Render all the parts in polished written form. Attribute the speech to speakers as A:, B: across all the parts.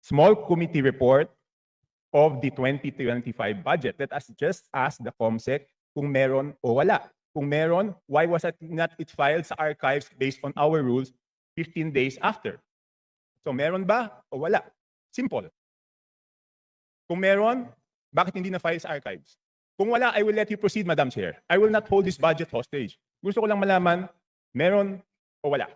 A: small committee report of the 2025 budget. Let us just ask the COMSEC kung meron o wala. Kung meron, why was it not filed sa archives based on our rules 15 days after? So meron ba o wala? Simple. Kung meron, bakit hindi na-file sa archives? Kung wala, I will let you proceed, Madam Chair. I will not hold this budget hostage. Gusto ko lang malaman, meron o wala.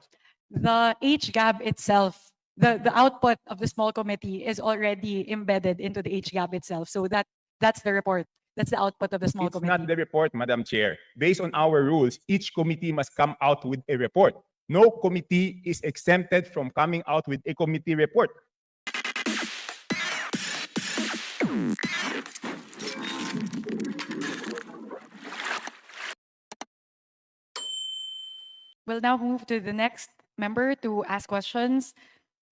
B: The HGAB itself, the output of the small committee is already embedded into the HGAB itself. So that's the report. That's the output of the small
A: It's
B: committee.
A: not the report, Madam Chair. Based on our rules, each committee must come out with a report. No committee is exempted from coming out with a committee report.
B: We'll now move to the next member to ask questions.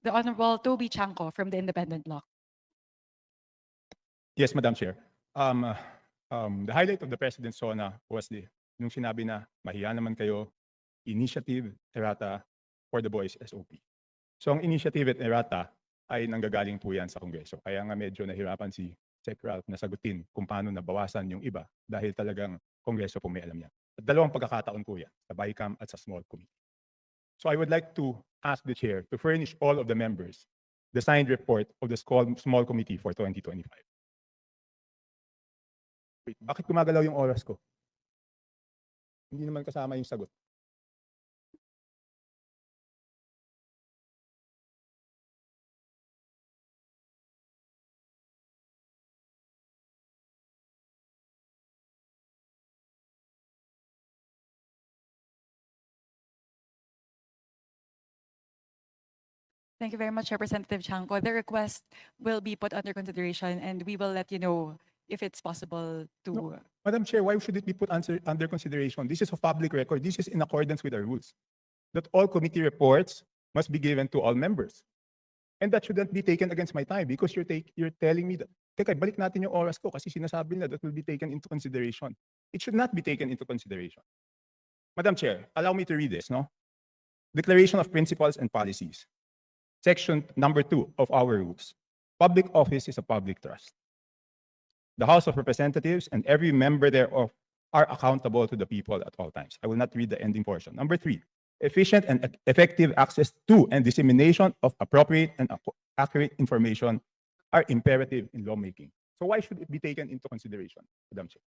B: The Honorable Toby Chanco from the Independent Bloc.
A: Yes, Madam Chair. The highlight of the President's SONA was nung sinabi na mahiya naman kayo, initiative errata for the boys SOP. So ang initiative at errata ay nanggagaling po yan sa Kongreso. Kaya nga medyo nahirapan si Sec. Ralph na sagutin kung paano nabawasan yung iba dahil talagang Kongreso po may alam yan. At dalawang pagkakataon po yan, sa BICAM at sa small committee. So I would like to ask the Chair to furnish all of the members the signed report of the small committee for 2025. Wait, bakit gumagalaw yung oras ko? Hindi naman kasama yung sagot.
B: Thank you very much, Representative Chanco. The request will be put under consideration and we will let you know if it's possible to...
A: No. Madam Chair, why should it be put under consideration? This is a public record. This is in accordance with our rules. That all committee reports must be given to all members. And that shouldn't be taken against my time because you're telling me that, teka, balik natin yung oras ko kasi sinasabi na that will be taken into consideration. It should not be taken into consideration. Madam Chair, allow me to read this, no? Declaration of Principles and Policies. Section number 2 of our rules. Public office is a public trust. The House of Representatives and every member thereof are accountable to the people at all times. I will not read the ending portion. Number 3, efficient and effective access to and dissemination of appropriate and accurate information are imperative in lawmaking. So why should it be taken into consideration, Madam Chair?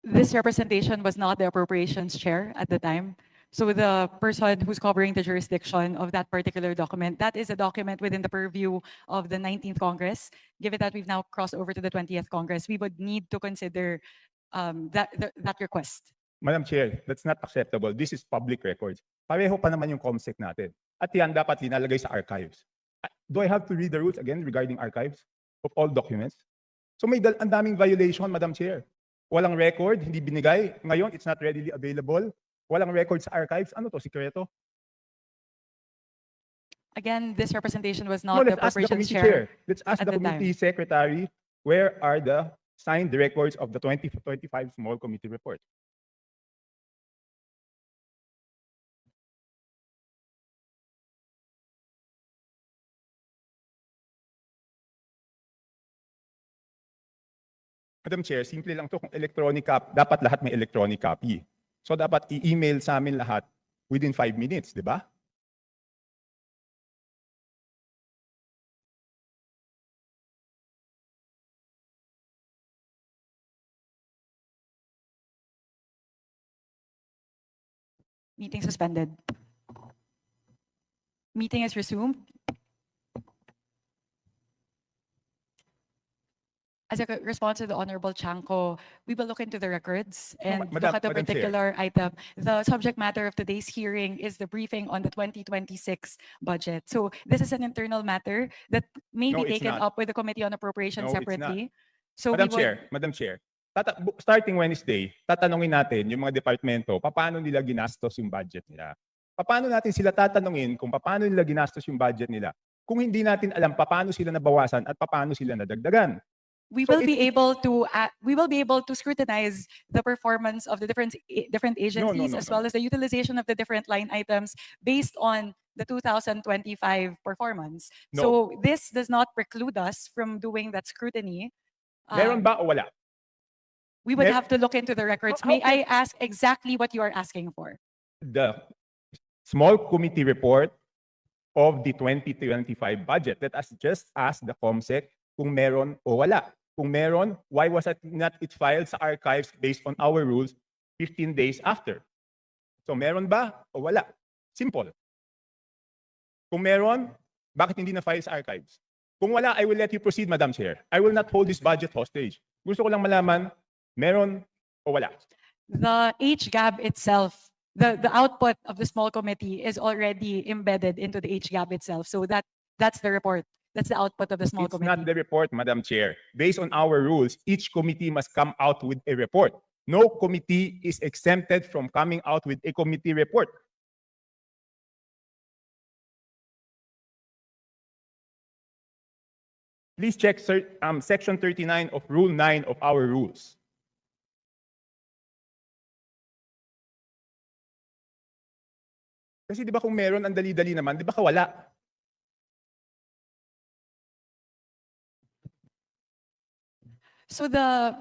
B: This representation was not the appropriations chair at the time. So the person who's covering the jurisdiction of that particular document, that is a document within the purview of the 19th Congress. Given that we've now crossed over to the 20th Congress, we would need to consider that request.
A: Madam Chair, that's not acceptable. This is public records. Pareho pa naman yung COMSEC natin. At yan dapat linalagay sa archives. Do I have to read the rules again regarding archives of all documents? So may ang daming violation, Madam Chair. Walang record, hindi binigay. Ngayon, it's not readily available. Walang record sa archives. Ano to, sikreto?
B: Again, this representation was not the
A: let's ask the
B: appropriations
A: committee
B: chair.
A: Let's ask
B: at
A: the
B: the time.
A: committee secretary, where are the signed records of the 2025 small committee report? Madam Chair, simple lang to. Kung electronic copy, dapat lahat may electronic copy. So dapat i-email sa amin lahat within 5 minutes, di ba?
B: Meeting suspended. Meeting is resumed. As a response to the Honorable Chanco, we will look into the records and look at the
A: Madam Chair.
B: particular item. The subject matter of today's hearing is the briefing on the 2026 budget. So this is an internal matter that may
A: No,
B: be
A: it's
B: taken
A: not.
B: up with the Committee on Appropriations
A: No, it's not.
B: separately. So
A: Madam
B: we will,
A: Chair, Madam Chair, starting Wednesday, tatanungin natin yung mga departamento paano nila ginastos yung budget nila. Paano natin sila tatanungin kung paano nila ginastos yung budget nila kung hindi natin alam paano sila nabawasan at paano sila nadagdagan.
B: We
A: So
B: will
A: it-
B: be able to scrutinize the performance of the different agencies as well as the utilization of the different line items based on the 2025 performance.
A: No.
B: So this does not preclude us from doing that scrutiny.
A: Meron ba o wala?
B: We would
A: Mer-
B: have to look into the records.
A: How
B: May
A: can-
B: I ask exactly what you are asking for?
A: The small committee report of the 2025 budget. Let us just ask the COMSEC kung meron o wala. Kung meron, why was it not filed sa archives based on our rules 15 days after? So meron ba o wala? Simple. Kung meron, bakit hindi na-file sa archives? Kung wala, I will let you proceed, Madam Chair. I will not hold this budget hostage. Gusto ko lang malaman, meron o wala?
B: The HGAB itself, the output of the small committee is already embedded into the HGAB itself. So that's the report. That's the output of the small
A: It's
B: committee.
A: not the report, Madam Chair. Based on our rules, each committee must come out with a report. No committee is exempted from coming out with a committee report. Please check Section 39 of Rule 9 of our rules. Kasi di ba kung meron, ang dali-dali naman, di ba wala?
B: So the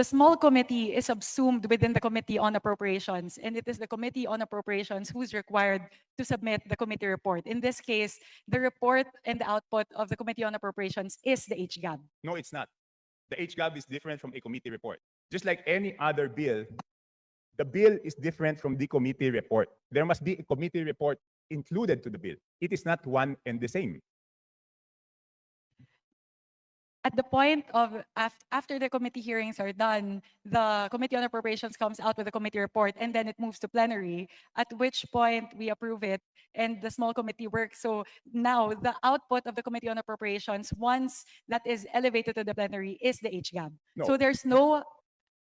B: small committee is subsumed within the Committee on Appropriations, and it is the Committee on Appropriations who's required to submit the committee report. In this case, the report and the output of the Committee on Appropriations is the HGAB.
A: No, it's not. The HGAB is different from a committee report. Just like any other bill, the bill is different from the committee report. There must be a committee report included to the bill. It is not one and the same.
B: At the point of after the committee hearings are done, the Committee on Appropriations comes out with a committee report, and then it moves to plenary, at which point we approve it and the small committee works. So now the output of the Committee on Appropriations, once that is elevated to the plenary, is the HGAB.
A: No.
B: So there's no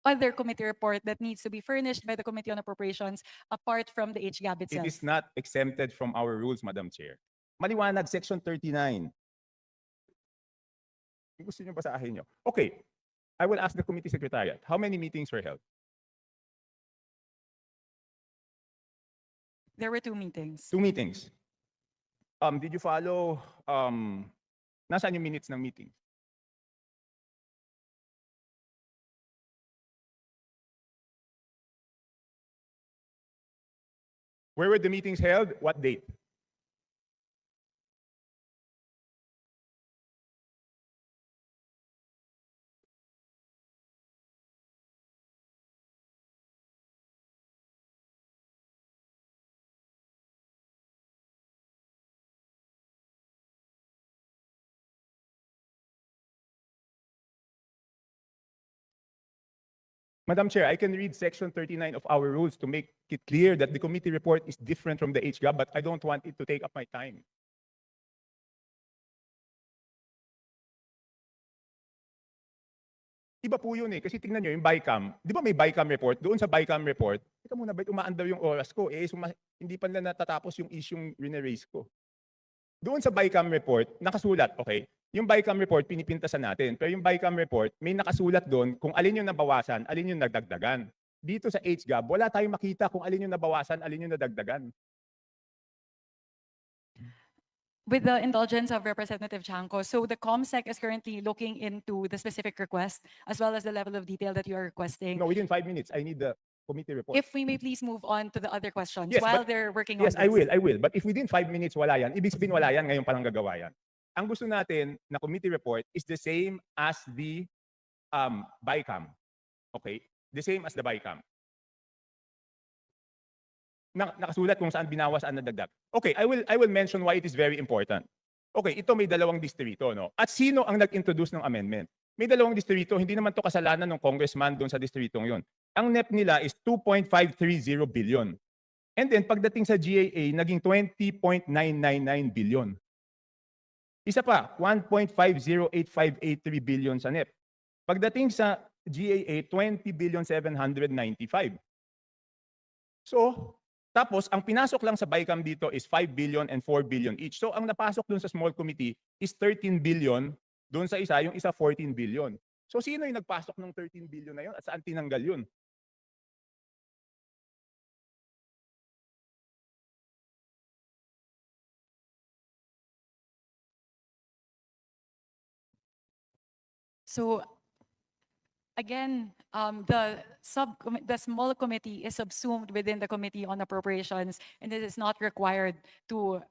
B: other committee report that needs to be furnished by the Committee on Appropriations apart from the HGAB
A: It
B: itself.
A: is not exempted from our rules, Madam Chair. Maliwanag, Section 39. Gusto niyo basahin niyo? Okay. I will ask the committee secretariat. How many meetings were held?
B: There were 2 meetings.
A: 2 meetings. Did you follow, nasaan yung minutes ng meeting? Where were the meetings held? What date? Madam Chair, I can read Section 39 of our rules to make it clear that the committee report is different from the HGAB, but I don't want it to take up my time. Iba po yun eh. Kasi tingnan nyo, yung BICAM. Di ba may BICAM report? Doon sa BICAM report, teka muna, ba't umaandar yung oras ko? Hindi pa na natatapos yung isyong rineraise ko. Doon sa BICAM report, nakasulat, okay, yung BICAM report, pinipintasan natin. Pero yung BICAM report, may nakasulat doon kung alin yung nabawasan, alin yung nagdagdagan. Dito sa HGAB, wala tayong makita kung alin yung nabawasan, alin yung nadagdagan.
B: With the indulgence of Representative Chanco, so the COMSEC is currently looking into the specific request as well as the level of detail that you are requesting.
A: No, within 5 minutes, I need the committee report.
B: If we may please move on to the other questions
A: Yes,
B: while
A: but-
B: they're working
A: Yes,
B: on
A: I
B: this.
A: will. But if within 5 minutes wala yan, ibig sabihin wala yan, ngayon palang gagawa yan. Ang gusto natin na committee report is the same as the BICAM. Okay? The same as the BICAM. Nakasulat kung saan binawas, saan nadagdag. Okay, I will mention why it is very important. Okay, ito may 2 distrito, no? At sino ang nag-introduce ng amendment? May 2 distrito, hindi naman to kasalanan ng congressman doon sa distritong yon. Ang NEP nila is 2.530 billion. And then pagdating sa GAA, naging 20.999 billion. Isa pa, 1.508583 billion sa NEP. Pagdating sa GAA, 20,795. So, tapos ang pinasok lang sa BICAM dito is 5 billion and 4 billion each. So ang napasok dun sa small committee is 13 billion Doon sa isa, yung isa 14 billion. So sino yung nagpasok ng 13 billion na yun at saan tinanggal yun?
B: So again, the small committee is subsumed within the Committee on Appropriations, and it is not required to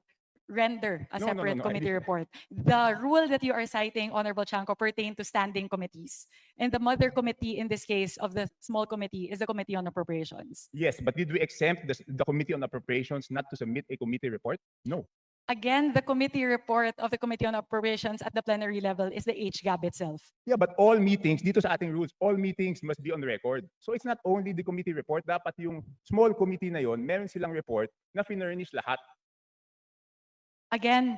B: render a
A: No, no, no,
B: separate
A: no, I
B: committee
A: did-
B: report. The rule that you are citing, Honorable Chanco, pertain to standing committees. And the mother committee in this case of the small committee is the Committee on Appropriations.
A: Yes, but did we exempt the Committee on Appropriations not to submit a committee report? No.
B: Again, the committee report of the Committee on Appropriations at the plenary level is the HGAB itself.
A: Yeah, but all meetings, dito sa ating rules, all meetings must be on record. So it's not only the committee report, dapat yung small committee na yon, meron silang report na finurnish lahat.
B: Again,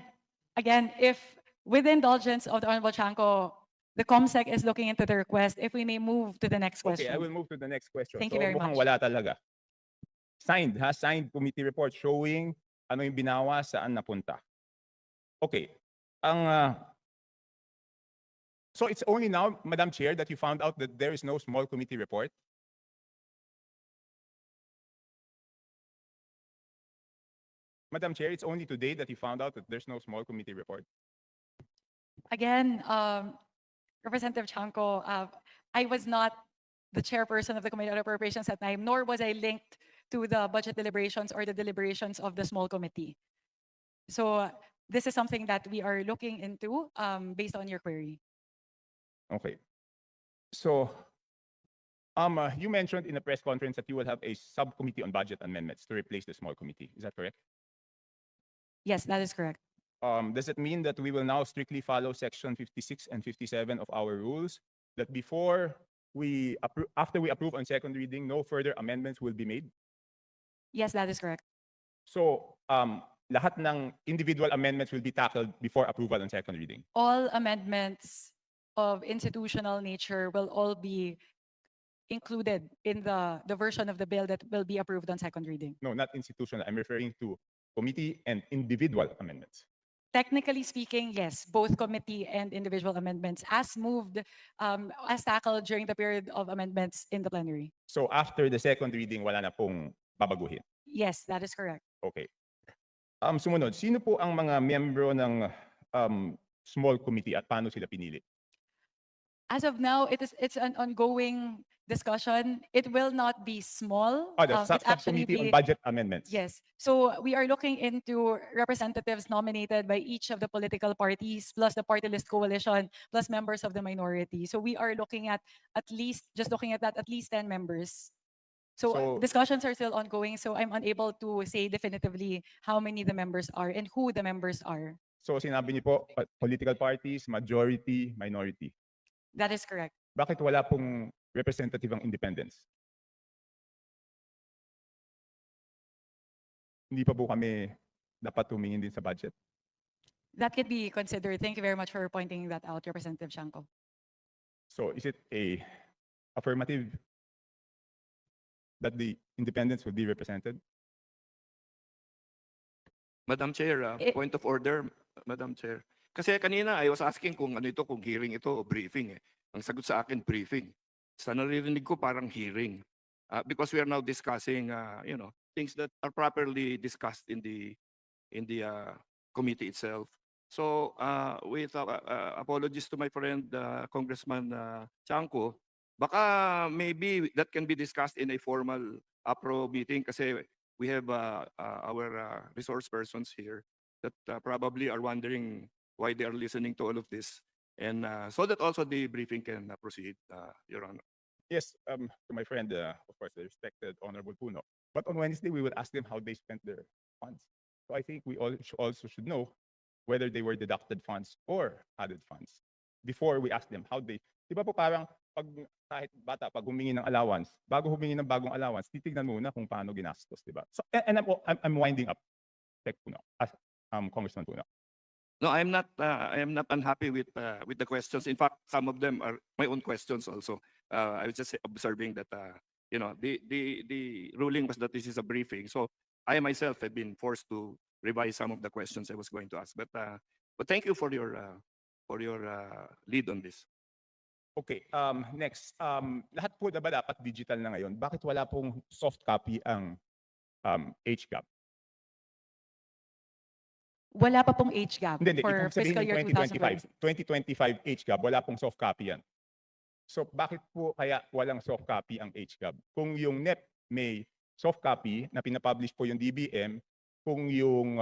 B: if with indulgence of the Honorable Chanco, the COMSEC is looking into the request, if we may move to the next
A: Okay, I
B: question.
A: will move to the next question.
B: Thank
A: So
B: you very
A: mukhang
B: much.
A: wala talaga. Signed committee report showing ano yung binawa, saan napunta. Okay. So it's only now, Madam Chair, that you found out that there is no small committee report? Madam Chair, it's only today that you found out that there's no small committee report.
B: Again, Representative Chanco, I was not the chairperson of the Committee on Appropriations at time, nor was I linked to the budget deliberations or the deliberations of the small committee. So this is something that we are looking into based on your query.
A: Okay. So, you mentioned in a press conference that you will have a subcommittee on budget amendments to replace the small committee. Is that correct?
B: Yes, that is correct.
A: Does it mean that we will now strictly follow section 56 and 57 of our rules? That after we approve on second reading, no further amendments will be made?
B: Yes, that is correct.
A: So, lahat ng individual amendments will be tackled before approval on second reading?
B: All amendments of institutional nature will all be included in the version of the bill that will be approved on second reading.
A: No, not institutional. I'm referring to committee and individual amendments.
B: Technically speaking, yes, both committee and individual amendments as moved, as tackled during the period of amendments in the plenary.
A: So after the second reading, wala na pong babaguhin?
B: Yes, that is correct.
A: Okay. Sumunod, sino po ang mga miyembro ng small committee at paano sila pinili?
B: As of now, it's an ongoing discussion. It will not be small.
A: Oh, the
B: It's actually
A: subcommittee on
B: be,
A: budget amendments.
B: yes. So we are looking into representatives nominated by each of the political parties, plus the party list coalition, plus members of the minority. So we are looking at least 10 members. So
A: So-
B: discussions are still ongoing, so I'm unable to say definitively how many the members are and who the members are.
A: So sinabi niyo po, political parties, majority, minority.
B: That is correct.
A: Bakit wala pong representative ang independents? Hindi pa po kami dapat tumingin din sa budget.
B: That could be considered. Thank you very much for pointing that out, Representative Chanco.
A: So is it a affirmative that the independents will be represented?
C: Madam Chair,
B: Eh-
C: point of order, Madam Chair. Kasi kanina I was asking kung ano ito, kung hearing ito o briefing eh. Ang sagot sa akin, briefing. Sa naririnig ko parang hearing. Because we are now discussing, things that are properly discussed in the committee itself. So, with apologies to my friend Congressman Chanco, baka maybe that can be discussed in a formal APRO meeting kasi we have our resource persons here that probably are wondering why they are listening to all of this. And so that also the briefing can proceed, Your Honor.
A: Yes, to my friend, of course, the respected Honorable Puno. But on Wednesday, we will ask them how they spent their funds. So I think we also should know whether they were deducted funds or added funds before we ask them how they. Di ba po parang kahit bata, pag humingi ng allowance, bago humingi ng bagong allowance, titignan muna kung paano ginastos, di ba? So, and I'm winding up, Puno, Congressman Puno.
C: No, I am not unhappy with the questions. In fact, some of them are my own questions also. I was just observing that the ruling was that this is a briefing. So I myself have been forced to revise some of the questions I was going to ask. But thank you for your for your lead on this.
A: Okay, next. Lahat po na ba dapat digital na ngayon? Bakit wala pong soft copy ang HGAB?
B: Wala pa pong age gap
A: Hindi,
B: for
A: ibig sabihin
B: fiscal
A: ng
B: year
A: 2025 HGAB, wala pong soft copy yan. So bakit po kaya walang soft copy ang HGAB? Kung yung NEP may soft copy na pinapublish po yung DBM, kung yung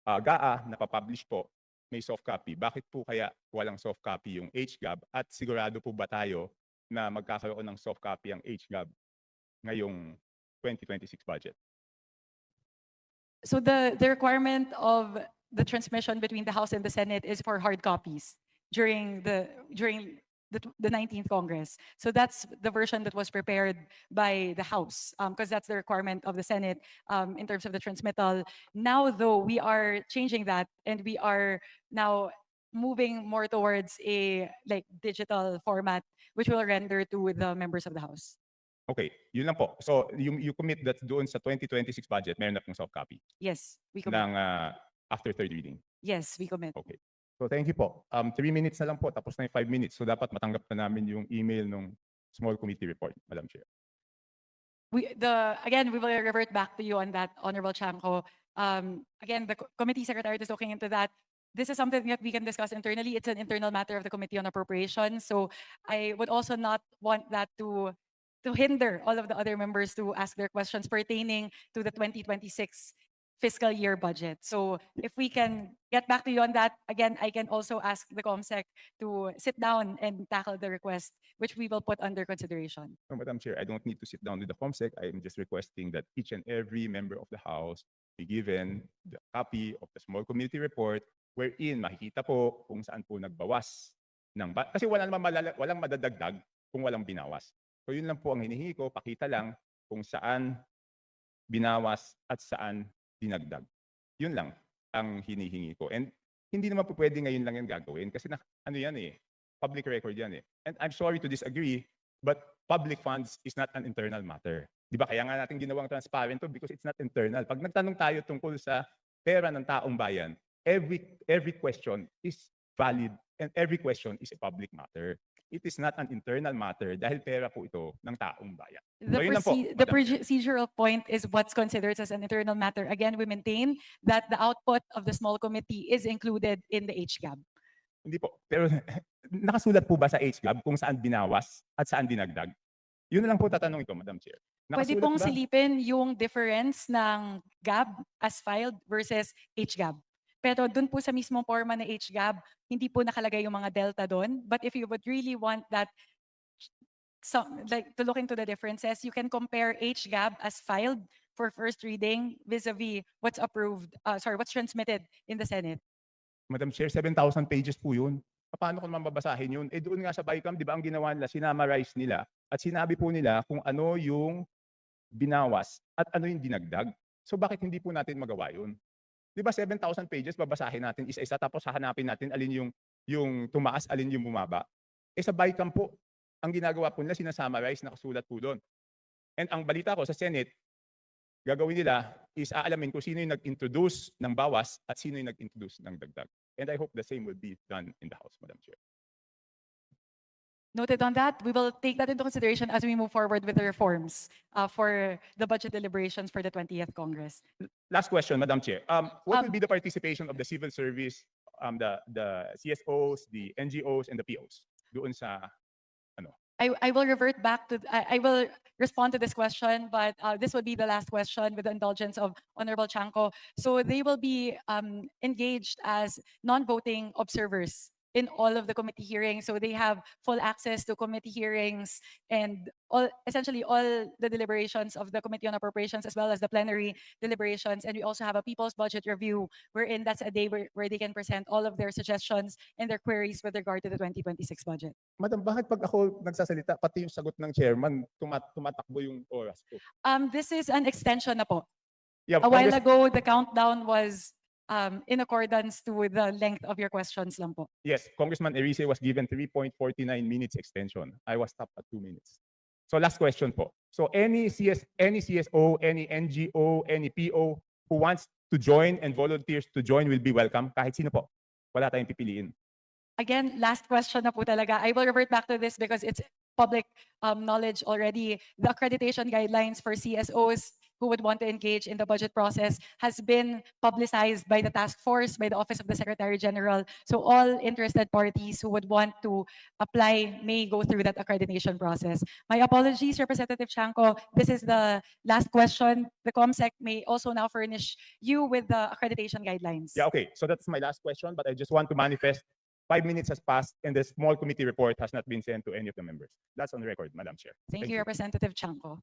A: GAA na papublish po may soft copy, bakit po kaya walang soft copy yung HGAB? At sigurado po ba tayo na magkakaroon ng soft copy ang HGAB ngayong 2026 budget?
B: So the requirement of the transmission between the House and the Senate is for hard copies during the 19th Congress. So that's the version that was prepared by the House, because that's the requirement of the Senate in terms of the transmittal. Now, though, we are changing that, and we are now moving more towards a digital format, which will render to the members of the House.
A: Okay, yun lang po. So you commit that doon sa 2026 budget, meron na pong soft copy
B: Yes, we commit.
A: ng after third reading.
B: Yes, we commit.
A: Okay. So thank you po. 3 minutes na lang po, tapos na yung 5 minutes. So dapat matanggap na namin yung email ng small committee report, Madam Chair.
B: Again, we will revert back to you on that, Honorable Chanco. Again, the committee secretary is looking into that. This is something that we can discuss internally. It's an internal matter of the Committee on Appropriations. So I would also not want that to hinder all of the other members to ask their questions pertaining to the 2026 fiscal year budget. So if we can get back to you on that, again, I can also ask the COMSEC to sit down and tackle the request, which we will put under consideration.
A: No, Madam Chair, I don't need to sit down with the COMSEC. I am just requesting that each and every member of the House be given the copy of the small committee report wherein makikita po kung saan po nagbawas ng kasi walang madadagdag kung walang binawas. So yun lang po ang hinihingi ko, pakita lang kung saan binawas at saan dinagdag. Yun lang ang hinihingi ko. And hindi naman po pwede ngayon lang yan gagawin kasi ano yan public record yan And I'm sorry to disagree, but public funds is not an internal matter. Di ba? Kaya nga natin ginawang transparent to because it's not internal. Pag nagtanong tayo tungkol sa pera ng taong bayan, every question is valid and every question is a public matter. It is not an internal matter dahil pera po ito ng taong bayan. So yun lang po,
B: The
A: Madam Chair.
B: procedural point is what's considered as an internal matter. Again, we maintain that the output of the small committee is included in the HGAB.
A: Hindi po. Pero nakasulat po ba sa HGAB kung saan binawas at saan dinagdag? Yun na lang po tatanong ito, Madam Chair.
B: Pwede
A: Nakasulat
B: pong
A: ba?
B: silipin yung difference ng GAB as filed versus HGAB. Pero dun po sa mismong forma na HGAB, hindi po nakalagay yung mga delta doon. But if you would really want that, to look into the differences, you can compare HGAB as filed for first reading vis-a-vis what's what's transmitted in the Senate.
A: Madam Chair, 7,000 pages po yun. Paano ko naman babasahin yun? Doon nga sa BICAM, di ba ang ginawa nila, sinamarize nila at sinabi po nila kung ano yung binawas at ano yung dinagdag. So bakit hindi po natin magawa yun? Di ba 7,000 pages, babasahin natin isa-isa tapos hahanapin natin alin yung tumaas, alin yung bumaba. Sa BICAM po, ang ginagawa po nila, sinasummarize, nakasulat po doon. And ang balita ko sa Senate, gagawin nila is aalamin kung sino yung nag-introduce ng bawas at sino yung nag-introduce ng dagdag. And I hope the same will be done in the House, Madam Chair.
B: Noted on that, we will take that into consideration as we move forward with the reforms for the budget deliberations for the 20th Congress.
A: Last question, Madam Chair. What will be the participation of the civil service, the CSOs, the NGOs, and the POs doon sa
B: I will revert back to, I will respond to this question, but this will be the last question with the indulgence of Honorable Chanco. So they will be engaged as non-voting observers in all of the committee hearings. So they have full access to committee hearings and essentially all the deliberations of the Committee on Appropriations as well as the plenary deliberations. And we also have a People's Budget Review wherein that's a day where they can present all of their suggestions and their queries with regard to the 2026 budget.
A: Madam, bakit pag ako nagsasalita, pati yung sagot ng chairman, tumatakbo yung oras ko?
B: This is an extension na po.
A: Yeah,
B: A while ago, the countdown was in accordance to the length of your questions lang po.
A: Yes, Congressman Erice was given 3.49 minutes extension. I was stopped at 2 minutes. So last question po. So any CSO, any NGO, any PO who wants to join and volunteers to join will be welcome, kahit sino po. wala tayong pipiliin.
B: Again, last question na po talaga. I will revert back to this because it's public knowledge already. The accreditation guidelines for CSOs who would want to engage in the budget process has been publicized by the task force, by the Office of the Secretary General. So all interested parties who would want to apply may go through that accreditation process. My apologies, Representative Chanco. This is the last question. The COMSEC may also now furnish you with the accreditation guidelines.
A: Yeah, okay. So that's my last question, but I just want to manifest 5 minutes has passed and the small committee report has not been sent to any of the members. That's on record, Madam Chair.
B: Thank
A: Thank
B: you,
A: you.
B: Representative Chanco.